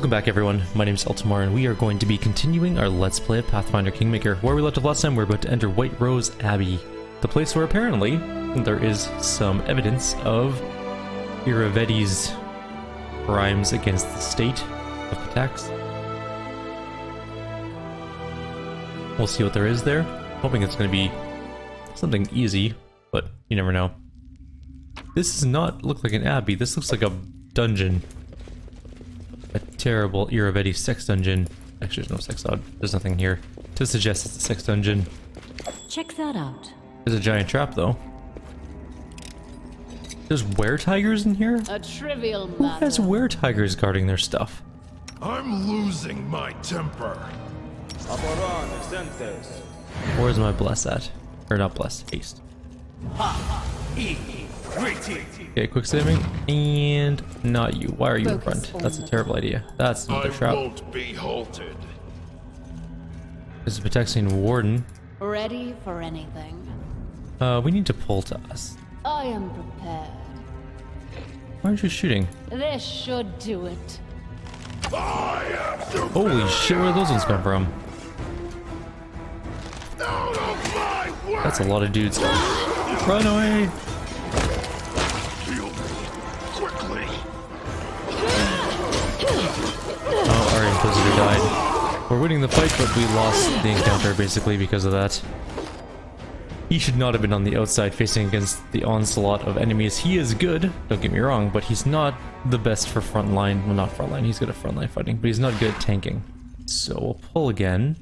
Welcome back everyone, my name is Eltimar and we are going to be continuing our Let's Play of Pathfinder Kingmaker. Where we left off last time, we're about to enter Whiterose Abbey, the place where apparently there is some evidence of Nereid's crimes against the state of Pitax. We'll see what there is there. Hoping it's going to be something easy, but you never know. This does not look like an abbey, this looks like a dungeon. A terrible Nereid sex dungeon. Actually, there's no sex odd. There's nothing here to suggest it's a sex dungeon. Check that out. There's a giant trap, though. There's were-tigers in here? A trivial Who matter. has were-tigers guarding their stuff? I'm losing my temper. Where's my bless at? Or not bless, haste. Okay, quick saving. And not you. Why are you in front? That's a terrible idea. That's another trap. I won't be halted. This is a Pitaxian warden. Ready for anything. We need to pull to us. I am prepared. Why aren't you shooting? This should do it. I am the Holy shit, where did those ones come from? out of my way. That's a lot of dudes. Run away! Heal me quickly. Oh, our Inquisitor died. We're winning the fight, but we lost the encounter basically because of that. He should not have been on the outside facing against the onslaught of enemies. He is good, don't get me wrong, but he's not the best for frontline. Well, not frontline, he's good at frontline fighting, but he's not good at tanking. So we'll pull again.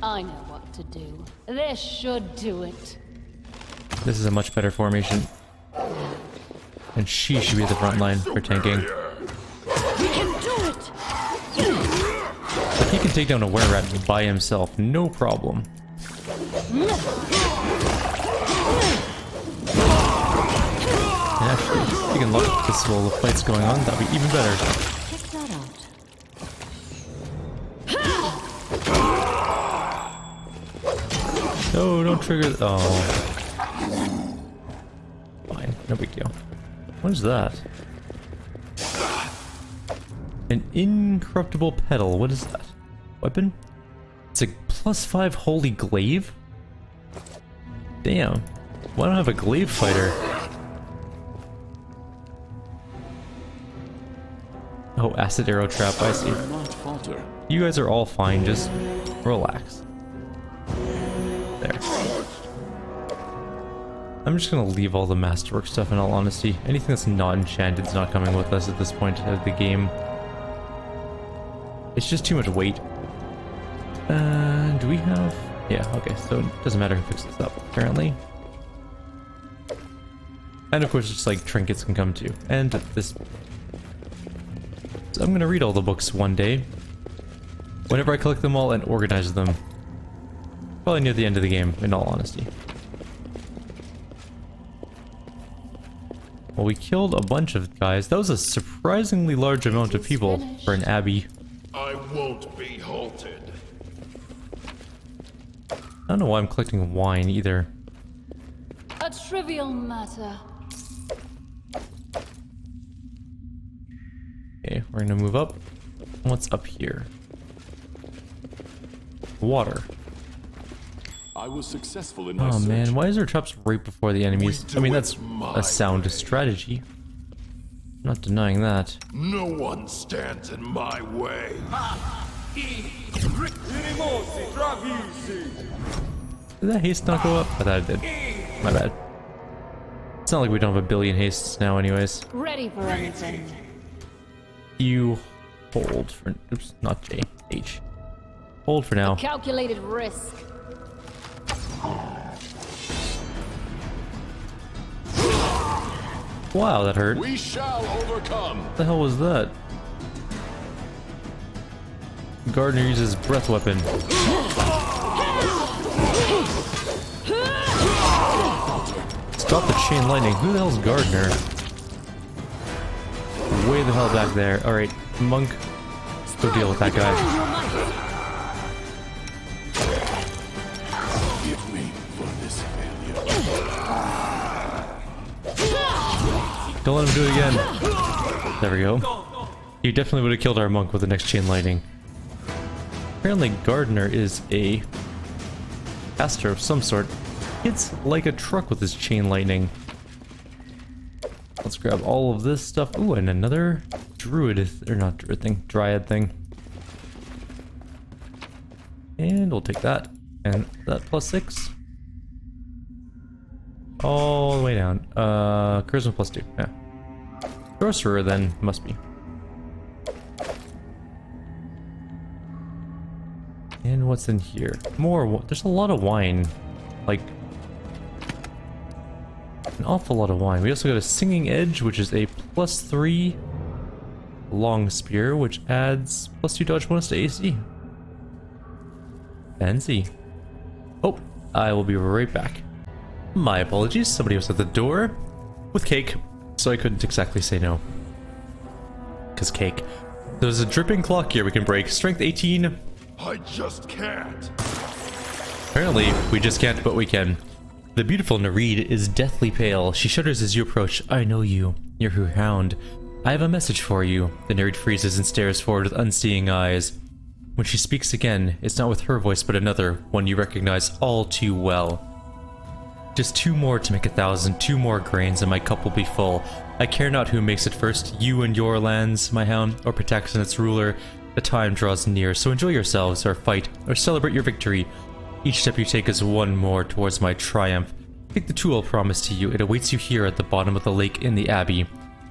I know what to do. This should do it. This is a much better formation. And she should be at the front line for tanking. We can do it! Like he can take down a were-rat by himself, no problem. And actually, if you can lock this while the fight's going on, that'd be even better. Check that out. No, don't trigger. Oh. Fine, no big deal. What is that? An incorruptible petal. What is that? Weapon? It's a +5 holy glaive? Damn. Why don't I have a glaive fighter? Oh, acid arrow trap, I see. You guys are all fine, just relax. There. I'm just gonna leave all the masterwork stuff in all honesty. Anything that's not enchanted is not coming with us at this point of the game. It's just too much weight. Do we have... Yeah, okay, so it doesn't matter who picks this up, apparently. And of course, just like trinkets can come too. And this... So I'm gonna read all the books one day. Whenever I collect them all and organize them. Probably near the end of the game, in all honesty. Well, we killed a bunch of guys. That was a surprisingly large amount of people for an abbey. I won't be halted. I don't know why I'm collecting wine either. A trivial matter. Okay, we're gonna move up. What's up here? Water. I was successful in my Oh search. man, why is there traps right before the enemies? I mean, that's a sound strategy. I'm not denying that. No one stands in my way. Did that haste not go up? I thought it did. My bad. It's not like we don't have a billion hastes now anyways. Ready for anything. You hold for... Oops, not J. H. Hold for now. Calculated risk. Wow, that hurt. We shall overcome. What the hell was that? Gardner uses breath weapon. Stop the chain lightning. Who the hell's Gardner? Way the hell back there. Alright, Monk. Let's go deal with that guy. Forgive me for this failure. Don't let him do it again. There we go. You definitely would have killed our monk with the next chain lightning. Apparently Gardener is a caster of some sort. It's like a truck with his chain lightning. Let's grab all of this stuff. Ooh, and another druid, or not druid thing, dryad thing. And we'll take that. And that +6. All the way down. Charisma +2, yeah. Sorcerer then, must be. And what's in here? More, there's a lot of wine. Like, an awful lot of wine. We also got a Singing Edge, which is a +3 long spear, which adds +2 dodge bonus to AC. Fancy. Oh, I will be right back. My apologies, somebody was at the door with cake, so I couldn't exactly say no. Because cake. There's a dripping clock here we can break. Strength 18. I just can't. Apparently, we just can't, but we can. The beautiful Nereid is deathly pale. She shudders as you approach. I know you. You're her hound. I have a message for you. The Nereid freezes and stares forward with unseeing eyes. When she speaks again, it's not with her voice, but another, one you recognize all too well. Just 2 more to make 1,000, 2 more grains, and my cup will be full. I care not who makes it first, you and your lands, my hound, or Pitax and its ruler. The time draws near, so enjoy yourselves, or fight, or celebrate your victory. Each step you take is one more towards my triumph. Take the tool promised to you. It awaits you here at the bottom of the lake in the Abbey.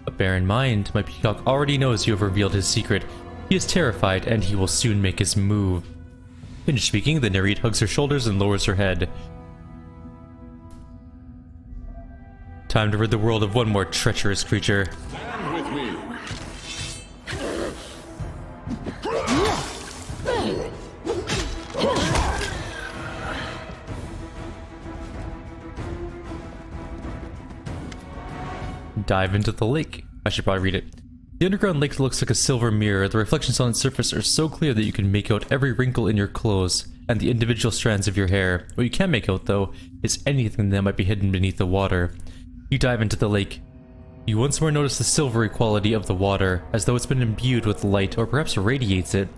But bear in mind, my peacock already knows you have revealed his secret. He is terrified, and he will soon make his move. Finished speaking, the Nereid hugs her shoulders and lowers her head. Time to rid the world of one more treacherous creature. Stand with me. Dive into the lake. I should probably read it. The underground lake looks like a silver mirror. The reflections on its surface are so clear that you can make out every wrinkle in your clothes and the individual strands of your hair. What you can't make out, though, is anything that might be hidden beneath the water. You dive into the lake. You once more notice the silvery quality of the water, as though it's been imbued with light, or perhaps radiates it.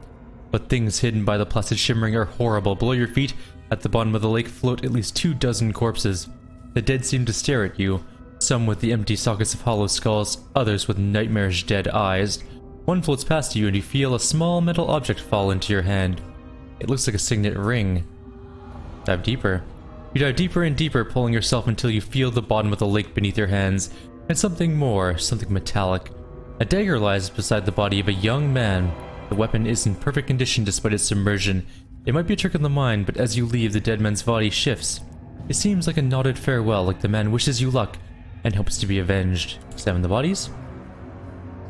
But things hidden by the placid shimmering are horrible. Below your feet, at the bottom of the lake, float at least 24 corpses. The dead seem to stare at you. Some with the empty sockets of hollow skulls, others with nightmarish dead eyes. One floats past you and you feel a small metal object fall into your hand. It looks like a signet ring. Dive deeper. You dive deeper and deeper, pulling yourself until you feel the bottom of the lake beneath your hands, and something more, something metallic. A dagger lies beside the body of a young man. The weapon is in perfect condition despite its submersion. It might be a trick of the mind, but as you leave, the dead man's body shifts. It seems like a nodded farewell, like the man wishes you luck and hopes to be avenged. Examine the bodies.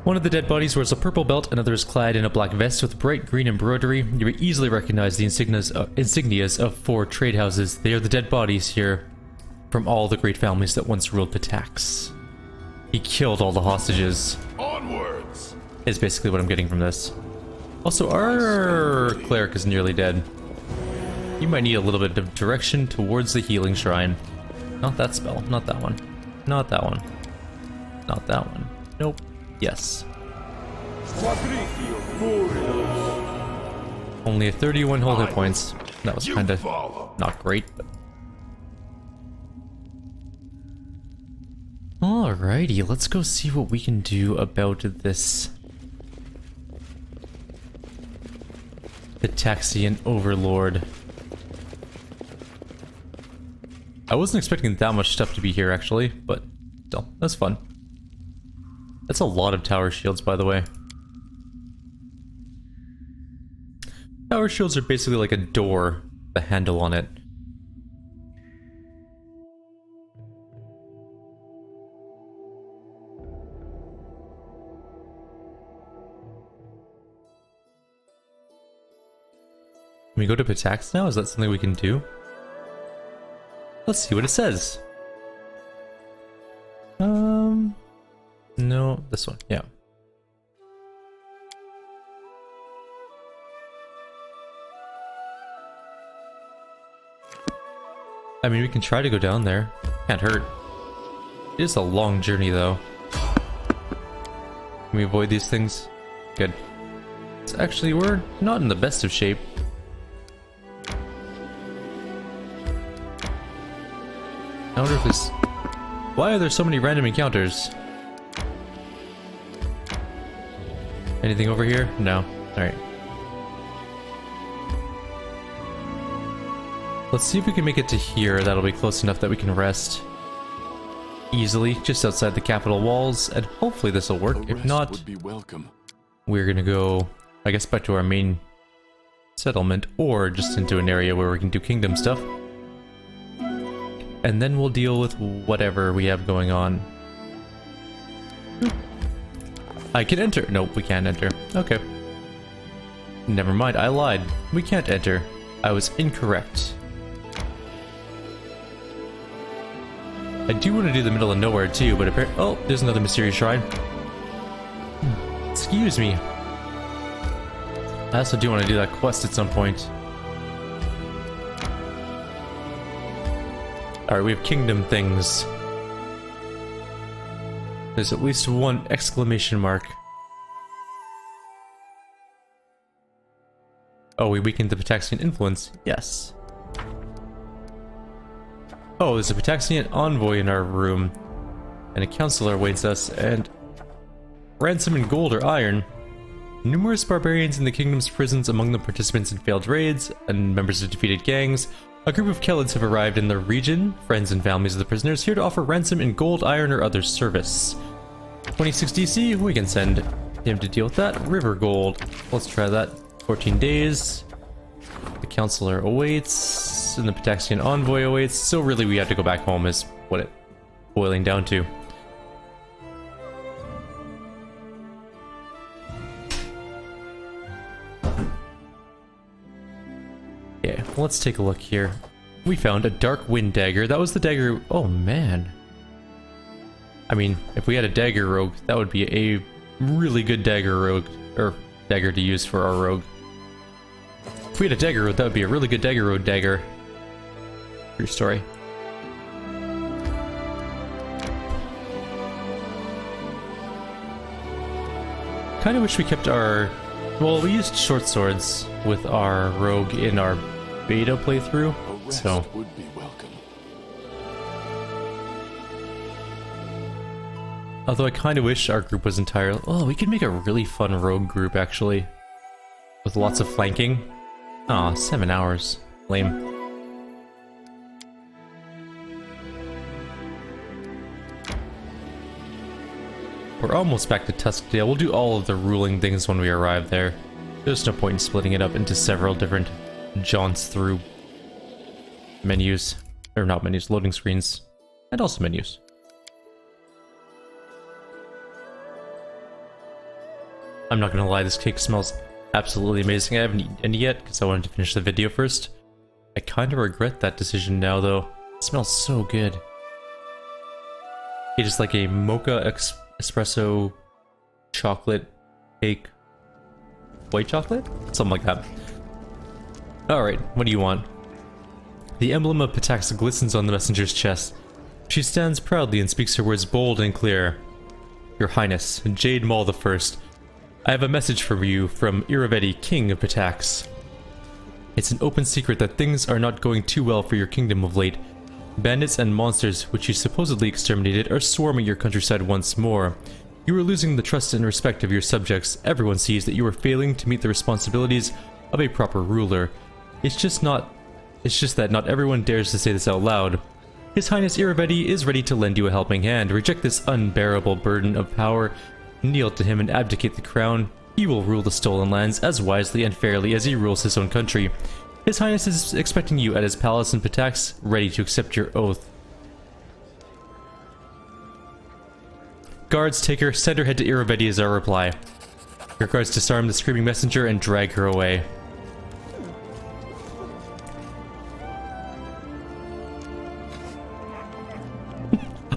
One of the dead bodies wears a purple belt, another is clad in a black vest with bright green embroidery. You may easily recognize the insignias of 4 trade houses. They are the dead bodies here from all the great families that once ruled Pitax. He killed all the hostages. Onwards! Is basically what I'm getting from this. Also, our cleric is nearly dead. You might need a little bit of direction towards the healing shrine. Not that spell, not that one. Not that one. Not that one. Nope. Yes. Only a 31 whole hit points. That was kinda not great, but... Alrighty, let's go see what we can do about this Pitaxian overlord. I wasn't expecting that much stuff to be here, actually, but still, that's fun. That's a lot of tower shields, by the way. Tower shields are basically like a door, with a handle on it. Can we go to Pitax now? Is that something we can do? Let's see what it says. No, this one, yeah. I mean, we can try to go down there. Can't hurt. It is a long journey, though. Can we avoid these things? Good. So actually, we're not in the best of shape. I wonder if this... Why are there so many random encounters? Anything over here? No. Alright. Let's see if we can make it to here. That'll be close enough that we can rest easily, just outside the capital walls, and hopefully this will work. If not, would be welcome. We're gonna go, I guess, back to our main settlement, or just into an area where we can do kingdom stuff. And then we'll deal with whatever we have going on. I can enter. Nope, we can't enter. Okay. Never mind, I lied. We can't enter. I was incorrect. I do want to do the middle of nowhere too, but apparently... Oh, there's another mysterious shrine. Excuse me. I also do want to do that quest at some point. Alright, we have kingdom things. There's at least one exclamation mark. Oh, we weakened the Pitaxian influence. Yes. Oh, there's a Pitaxian envoy in our room. And a counselor awaits us, and... ransom in gold or iron. Numerous barbarians in the kingdom's prisons, among the participants in failed raids, and members of defeated gangs. A group of Kellids have arrived in the region, friends and families of the prisoners, here to offer ransom in gold, iron, or other service. 26 DC, we can send him to deal with that. River gold. Let's try that. 14 days. The counselor awaits, and the Pitaxian envoy awaits, so really we have to go back home is what it's boiling down to. Okay, let's take a look here. We found a dark wind dagger. That was the dagger... Oh, man. I mean, if we had a dagger rogue, that would be a really good dagger rogue, or dagger to use for our rogue. If we had a dagger rogue, that would be a really good dagger rogue dagger. True story. Kind of wish we kept our... Well, we used short swords with our rogue in our beta playthrough, so... would be welcome. Although I kind of wish our group was entirely... Oh, we could make a really fun rogue group, actually. With lots of flanking. Aw, 7 hours. Lame. We're almost back to Tuskdale. We'll do all of the ruling things when we arrive there. There's no point in splitting it up into several different jaunts through menus. Or not menus, loading screens. And also menus. I'm not gonna lie, this cake smells absolutely amazing. I haven't eaten any yet because I wanted to finish the video first. I kind of regret that decision now though. It smells so good. It is like a mocha espresso chocolate cake. White chocolate? Something like that. Alright, what do you want? The emblem of Pitax glistens on the messenger's chest. She stands proudly and speaks her words bold and clear. Your Highness, Jade Maul the First. I have a message for you from Nereid, King of Pitax. It's an open secret that things are not going too well for your kingdom of late. Bandits and monsters, which you supposedly exterminated, are swarming your countryside once more. You are losing the trust and respect of your subjects. Everyone sees that you are failing to meet the responsibilities of a proper ruler. It's just that not everyone dares to say this out loud. His Highness Nereid is ready to lend you a helping hand. Reject this unbearable burden of power. Kneel to him and abdicate the crown. He will rule the stolen lands as wisely and fairly as he rules his own country. His Highness is expecting you at his palace in Pitax, ready to accept your oath. Guards, take her, send her head to Nereid as our reply. Your guards disarm the screaming messenger and drag her away.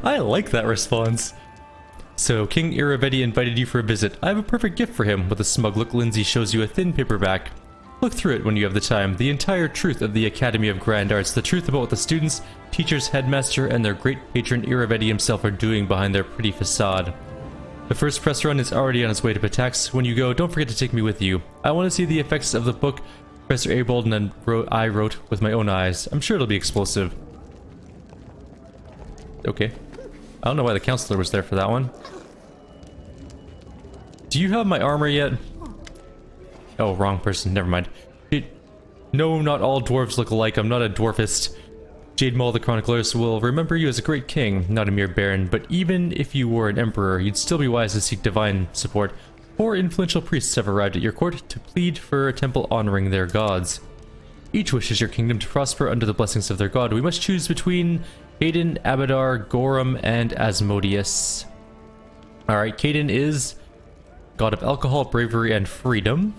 I like that response. So, King Nereid invited you for a visit. I have a perfect gift for him. With a smug look, Lindsay shows you a thin paperback. Look through it when you have the time. The entire truth of the Academy of Grand Arts. The truth about what the students, teachers, headmaster, and their great patron Nereid himself are doing behind their pretty facade. The first press run is already on its way to Pitax. When you go, don't forget to take me with you. I want to see the effects of the book Professor Abold and I wrote with my own eyes. I'm sure it'll be explosive. Okay. I don't know why the counselor was there for that one. Do you have my armor yet? Oh, wrong person. Never mind. No, not all dwarves look alike. I'm not a dwarfist. Jade Maul the Chroniclers will remember you as a great king, not a mere baron, but even if you were an emperor, you'd still be wise to seek divine support. 4 influential priests have arrived at your court to plead for a temple honoring their gods. Each wishes your kingdom to prosper under the blessings of their god. We must choose between Caden, Abadar, Gorum, and Asmodeus. Alright, Caden is god of alcohol, bravery, and freedom.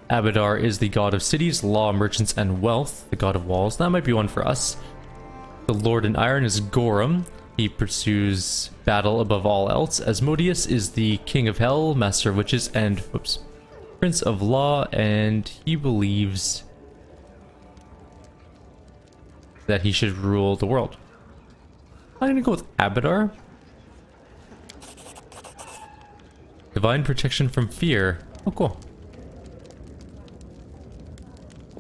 Abadar is the god of cities, law, merchants, and wealth. The god of walls. That might be one for us. The lord in iron is Gorum. He pursues battle above all else. Asmodeus is the king of hell, master of witches, and prince of law, and he believes that he should rule the world. I'm gonna go with Abadar. Divine protection from fear. Oh, cool.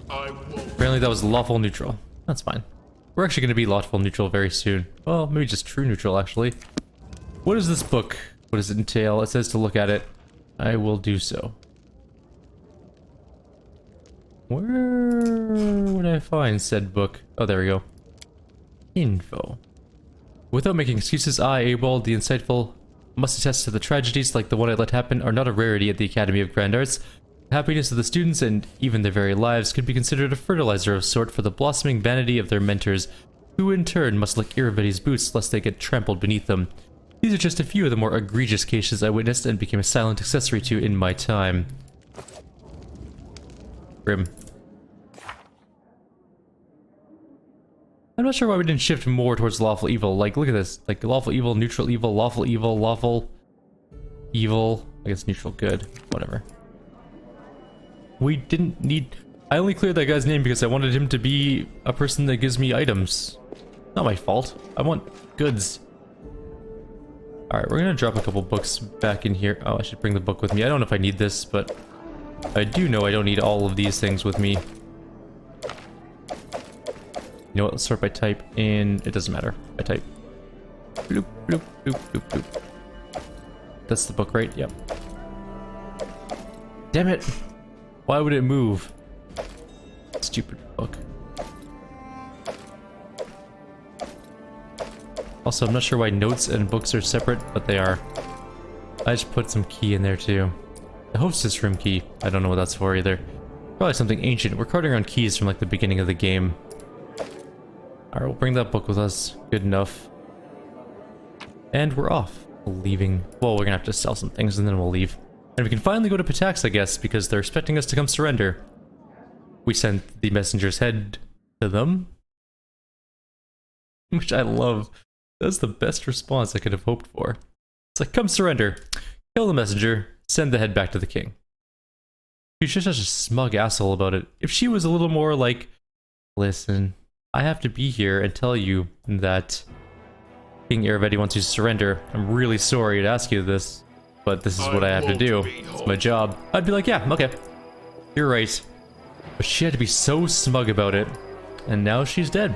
Apparently that was lawful neutral. That's fine. We're actually going to be lawful neutral very soon. Well, maybe just true neutral, actually. What is this book? What does it entail? It says to look at it. I will do so. Where would I find said book? Oh, there we go. Info. Without making excuses, I, Abold, the insightful, must attest to the tragedies like the one I let happen are not a rarity at the Academy of Grand Arts. The happiness of the students and even their very lives could be considered a fertilizer of sort for the blossoming vanity of their mentors, who in turn must lick Iravidi's boots lest they get trampled beneath them. These are just a few of the more egregious cases I witnessed and became a silent accessory to in my time. Grim. I'm not sure why we didn't shift more towards lawful evil. Like, look at this. Like, lawful evil, neutral evil, lawful evil, lawful evil. I guess neutral good. Whatever. We didn't need... I only cleared that guy's name because I wanted him to be a person that gives me items. Not my fault. I want goods. Alright, we're gonna drop a couple books back in here. Oh, I should bring the book with me. I don't know if I need this, but I do know I don't need all of these things with me. You know what? Let's sort by type in... It doesn't matter. I type. Bloop, bloop, bloop, bloop, bloop. That's the book, right? Yep. Damn it! Why would it move? Stupid book. Also, I'm not sure why notes and books are separate, but they are. I just put some key in there too. The hostess room key. I don't know what that's for either. Probably something ancient. We're carting around keys from like the beginning of the game. Alright, we'll bring that book with us. Good enough. And we're off. Leaving. Well, we're gonna have to sell some things and then we'll leave. And we can finally go to Pitax, I guess, because they're expecting us to come surrender. We sent the messenger's head to them. Which I love. That's the best response I could have hoped for. It's like, come surrender. Kill the messenger. Send the head back to the king. She's just such a smug asshole about it. If she was a little more like, listen, I have to be here and tell you that King Iravedi wants you to surrender. I'm really sorry to ask you this, but this is what I have to do. It's my job. I'd be like, yeah, okay. You're right. But she had to be so smug about it. And now she's dead.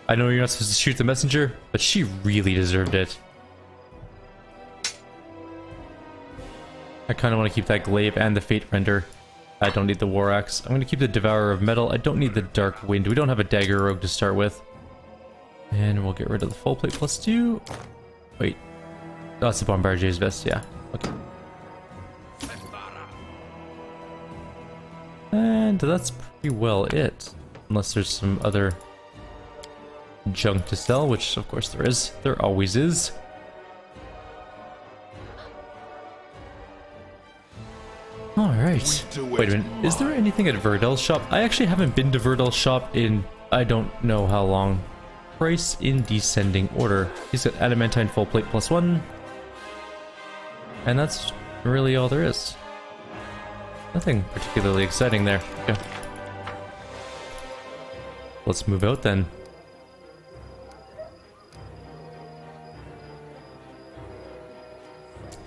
I know you're not supposed to shoot the messenger, but she really deserved it. I kind of want to keep that glaive and the fate render. I don't need the war axe. I'm going to keep the devourer of metal. I don't need the dark wind. We don't have a dagger rogue to start with. And we'll get rid of the full plate plus 2. Wait. Oh, that's the bombardier's vest. Yeah. Okay. And that's pretty well it. Unless there's some other junk to sell, which of course there is. There always is. Alright. Wait a minute. Is there anything at Verdel's shop? I actually haven't been to Verdel's shop in I don't know how long. Price in descending order. He's got adamantine full plate plus 1. And that's really all there is. Nothing particularly exciting there. Okay. Let's move out then.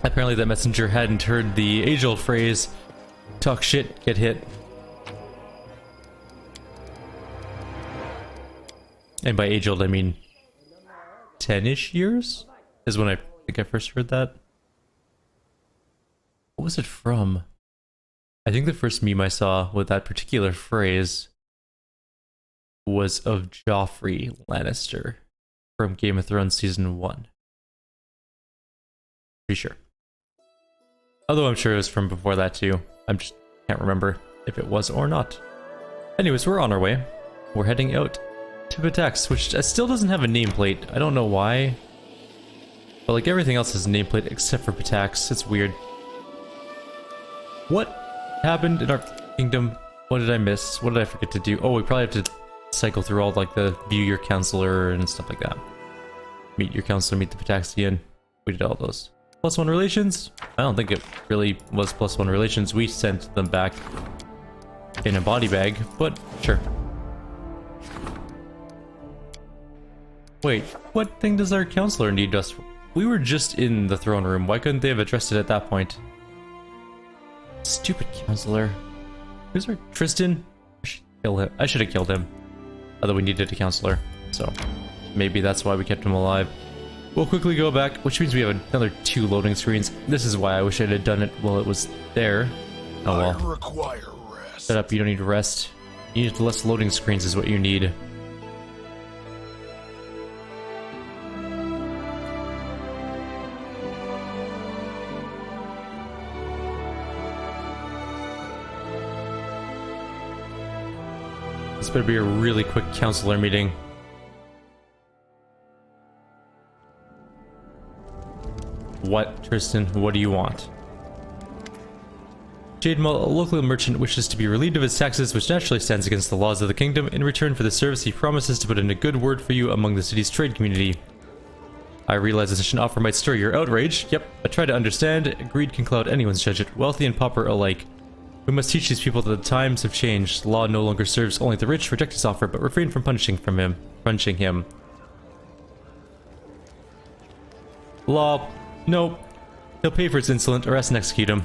Apparently that messenger hadn't heard the age-old phrase, talk shit, get hit. And by age-old, I mean 10-ish years? Is when I think I first heard that. What was it from? I think the first meme I saw with that particular phrase was of Joffrey Lannister from Game of Thrones Season 1. Pretty sure. Although I'm sure it was from before that too. I just can't remember if it was or not. Anyways, we're on our way. We're heading out to Pitax, which still doesn't have a nameplate. I don't know why. But like everything else has a nameplate except for Pitax. It's weird. What happened in our kingdom? What did I miss? What did I forget to do? Oh, we probably have to cycle through all like the view your counselor and stuff like that. Meet your counselor, meet the Pitaxian. We did all those. +1 relations? I don't think it really was +1 relations. We sent them back in a body bag, but sure. Wait, what thing does our counselor need us for? We were just in the throne room. Why couldn't they have addressed it at that point? Stupid counselor. Who's our Tristan? I should kill him. I should have killed him. Although we needed a counselor, so maybe that's why we kept him alive. We'll quickly go back, which means we have another 2 loading screens. This is why I wish I had done it while it was there. Oh well. I require rest. Shut up, you don't need rest. You need less loading screens is what you need. This better be a really quick counselor meeting. What, Tristan? What do you want? Jade Maul, a local merchant, wishes to be relieved of his taxes, which naturally stands against the laws of the kingdom. In return for the service, he promises to put in a good word for you among the city's trade community. I realize that such an offer might stir your outrage. Yep, I try to understand. Greed can cloud anyone's judgment, wealthy and pauper alike. We must teach these people that the times have changed. Law no longer serves only the rich. Reject his offer, but refrain from punishing him. Law. No. He'll pay for his insolent. Arrest and execute him.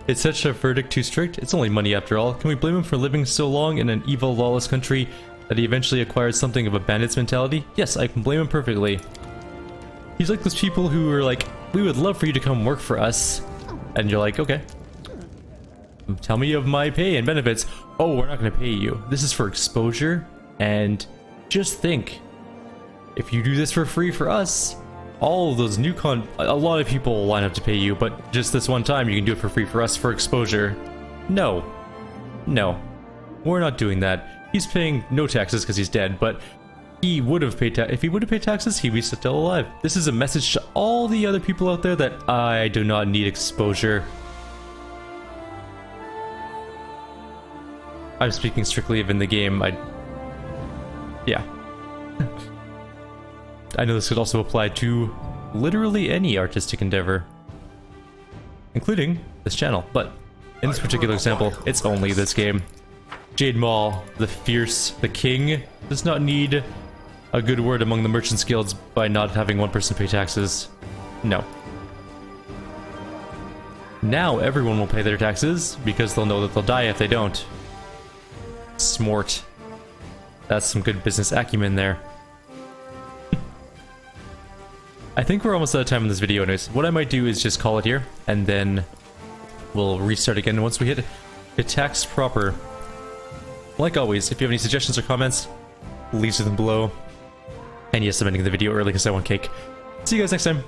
Is such a verdict too strict? It's only money after all. Can we blame him for living so long in an evil, lawless country that he eventually acquired something of a bandit's mentality? Yes, I can blame him perfectly. He's like those people who are like, we would love for you to come work for us. And you're like, okay. Tell me of my pay and benefits. Oh, we're not going to pay you. This is for exposure. And just think, if you do this for free for us, all of those new a lot of people will line up to pay you, but just this one time you can do it for free for us for exposure. No. No. We're not doing that. He's paying no taxes because he's dead, but he would have paid if he would have paid taxes, he'd be still alive. This is a message to all the other people out there that I do not need exposure. I'm speaking strictly of in the game. Yeah. I know this could also apply to literally any artistic endeavor, including this channel, but in this particular example, it's only this game. Jade Maul, the fierce, the king, does not need a good word among the merchants guilds by not having one person pay taxes. No. Now everyone will pay their taxes, because they'll know that they'll die if they don't. Smart. That's some good business acumen there. I think we're almost out of time in this video anyways. What I might do is just call it here, and then we'll restart again once we hit Pitax proper. Like always, if you have any suggestions or comments, leave them below. And yes, I'm ending the video early because I want cake. See you guys next time.